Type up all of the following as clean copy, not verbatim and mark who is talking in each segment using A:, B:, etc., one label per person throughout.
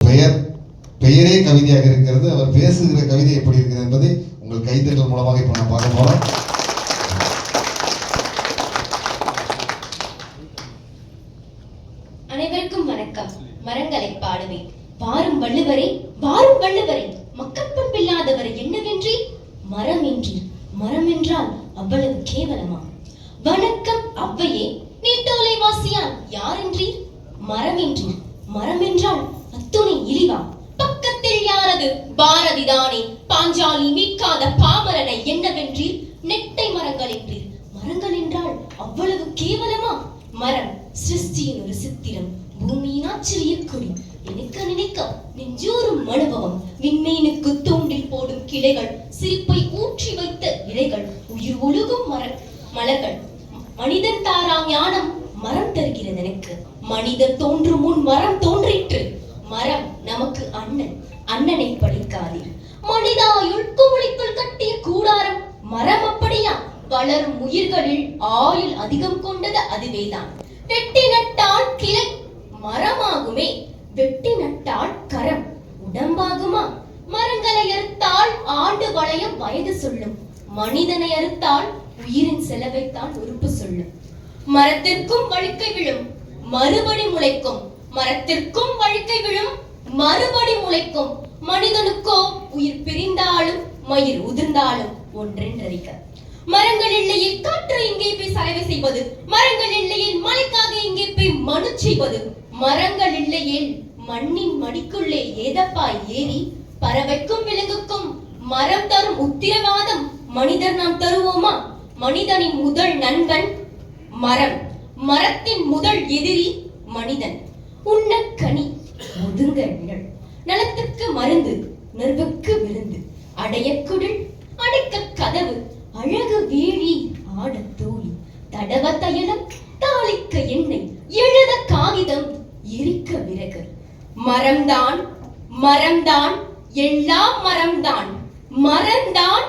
A: பெயரே கவிதையாக இருக்கிறது. அவர் பேசுகிற கவிதை எப்படி இருக்கிறது என்பதை உங்கள் கைத்தட்டல் மூலமாக இப்போ நான் பார்க்க போறோம்.
B: அனைவருக்கும் வணக்கம். மரங்களை பாடுவேன். வாரும் வள்ளுவரே, வாரும் வள்ளுவரே, மக்கட்பண்பில்லாதவரை இல்லாதவரை என்னவென்றே மரம் என்றீர். மரம் என்றால் அவ்வளவு கேவலமா? வணக்கம் அவ்வையே, நீட்டோலை வாசியால் யார் என்றீர். மரம் என்றீர். மரம் என்றால் அத்துணை இழிவா? பக்கத்தில் யாரது பாரதிதானே, பாஞ்சாலி மீட்காத பாமரனை என்னவென்றீர். நெட்டை மரங்கள் என்றீர். மரங்கள் என்றால் அவ்வளவு கேவலமா? மரம் சிருஷ்டியின் ஒரு சித்திரம், பூமியின் ஆச்சரிய கொடி. நினைக்க நினைக்க நெஞ்சூரும் அனுபவம். விண்மீனுக்கு தூண்டில் போடும் கிளைகள், சிரிப்பை ஊற்றி வைத்த இலைகள், உயிர் ஒழுகும் மலர்கள். மனிதன் தாரா ஞானம் மரம் தருகிறது எனக்கு. மனிதன் தோன்றும் முன் மரம் தோன்றிற்று. மரம் நமக்கு அண்ணன், அண்ணனை படிக்காதீர். மனிதாயுள் குமுளிக்குள் கட்டிய கூடாரம் மரம் அப்படியா? வளரும் உயிர்களில் ஆயுள் அதிகம் கொண்டது அதுவேதான். வெட்டி நட்டால் கிளை மரமாகுமே, வெட்டி நட்டால் கரம் உடம்பாகுமா? மரங்களை அறுத்தால் ஆண்டு வளையம் வயது சொல்லும், மனிதனை அறுத்தால் உயிரின் செலவைத்தான் உறுப்பு சொல்லும். மரத்திற்கும் வழுக்கை விழும், மறுபடி முளைக்கும். மரத்திற்கும் வழுக்கை விழும், மறுபடி முளைக்கும். மனிதனுக்கோ உயிர் பிரிந்தாலும் மயிர் உதிர்ந்தாலும் ஒன்றென்றறிக்க. மரங்கள் இல்லையே காற்று இங்கே போய் சலவை செய்வது, மரங்கள் இல்லையே மழைக்காக இங்கே போய் மனு செய்வது, மரங்கள் இல்லையே மண்ணின் மடிக்குள்ளே ஏதப்பாய் ஏறி பறவைக்கும் விலங்குக்கும் மரம் தரும் உத்திரவாதம் மனிதர் நாம் தருவோமா? மனிதனின் முதல் நண்பன் மரம், மரத்தின் முதல் எதிரி மனிதன். உண்ண கனி, ஒதுங்க நிழல், நலத்துக்கு மருந்து, நெருப்புக்கு விருந்து, அடைய குடில், அடைக்க கதவு, அழகு வேலி, ஆட தோழி, தடவ தையலம், தாளிக்க எண்ணெய், எழுத காகிதம், எரிக்க விறகு. மரம்தான் மரம்தான் எல்லாம் மரம்தான். மரம்தான்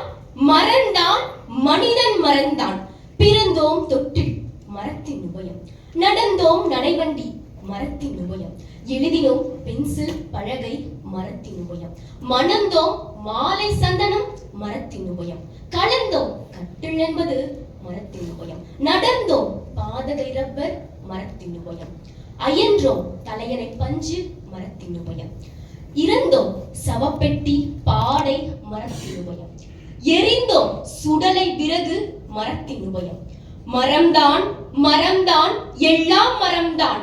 B: மரம்தான் மனிதன் மரம்தான். பிறந்தோம் தொட்டில் மரத்தின் உபயம், நடந்தோம் நடைவண்டி மரத்தின் உபயம், எழுதினோம் பென்சில் பலகை மரத்தின் உபயம், மணந்தோம் மாலை சந்தனம் மரத்தின் உபயம், கலந்தோம் கட்டில் என்பது மரத்தின் உபயம், நடந்தோம் பாதகை ரப்பர் மரத்தின் உபயம், அயன்றோம் தலையணை பஞ்சு மரத்தின் உபயம், இறந்தோம் சவப்பெட்டி பாடை மரத்தின் உபயம், எரிந்தோம் சுடலை விறகு மரத்தின் உபயம். மரம்தான் மரம்தான் எல்லாம் மரம்தான்.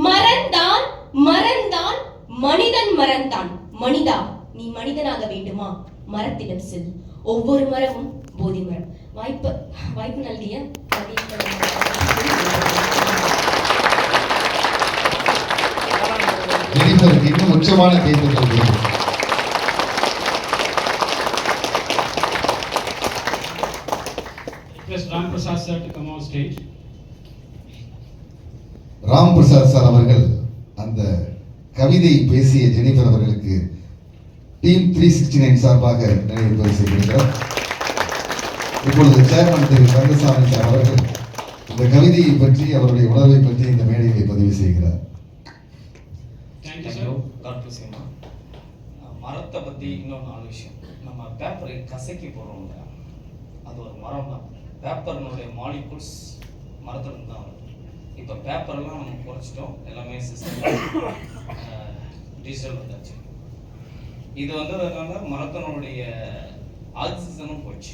B: மரம்தான் மரம்தான் மனிதன் மரம்தான். மனிதா, நீ மனிதனாக வேண்டுமா? மரத்திடம் செல். ஒவ்வொரு மரமும் போதி மரம். வாய்ப்பு நல்கிய
A: இன்னும் உச்சமான கைத்தட்டல்.
C: Ram Prasad sir to come on stage.
A: Ram Prasad sir அவர்கள் அந்த கவிதை பேசிய ஜெனிஃபர் அவர்களுக்கு டீம் 369 சார்பாக நினைவு பரிசு செய்கிறார். இப்பொழுது சேர்மன் திரு கந்தசாமி சார் அவர்கள் இந்த கவிதையை பற்றி அவருடைய உணர்வை பற்றி இந்த மேடையை பதிவு செய்கிறார்.
D: மரத்தை பற்றி இன்னொரு 4 விஷயம். நம்ம பேப்பரை கசக்கி போடுறோம்ல, அது ஒரு மரம் தான். பேப்பர்னுடைய மாலிகுல்ஸ் மரத்துலேருந்து தான் வருது. இப்போ பேப்பர்லாம் நம்ம குறைச்சிட்டோம், எல்லாமே சிஸ்டம் டிஜிட்டல் வந்தாச்சு. இது வந்ததுனால மரத்தினுடைய ஆக்சிஜனும் போச்சு.